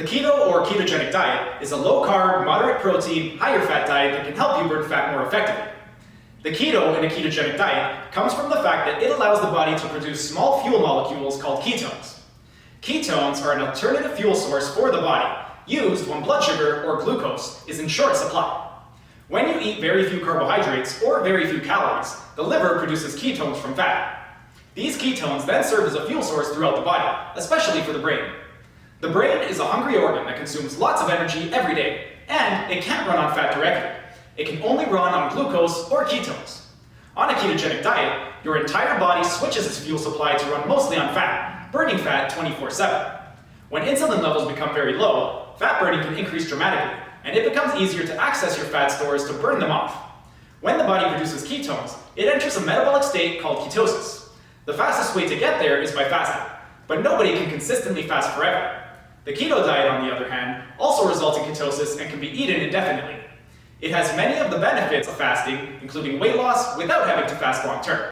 keto or ketogenic diet is a low-carb, moderate-protein, higher-fat diet that can help you burn fat more effectively. The keto in a ketogenic diet comes from the fact that it allows the body to produce small fuel molecules called ketones. Ketones are an alternative fuel source for the body, used when blood sugar or glucose is in short supply. When you eat very few carbohydrates or very few calories, the liver produces ketones from fat. These ketones then serve as a fuel source throughout the body, especially for the brain. The brain is a hungry organ that consumes lots of energy every day, and it can't run on fat directly. It can only run on glucose or ketones. On a ketogenic diet, your entire body switches its fuel supply to run mostly on fat, burning fat 24/7. When insulin levels become very low, fat burning can increase dramatically, and it becomes easier to access your fat stores to burn them off. When the body produces ketones, it enters a metabolic state called ketosis. The fastest way to get there is by fasting, but nobody can consistently fast forever. The keto diet, on the other hand, also results in ketosis and can be eaten indefinitely. It has many of the benefits of fasting, including weight loss, without having to fast long term.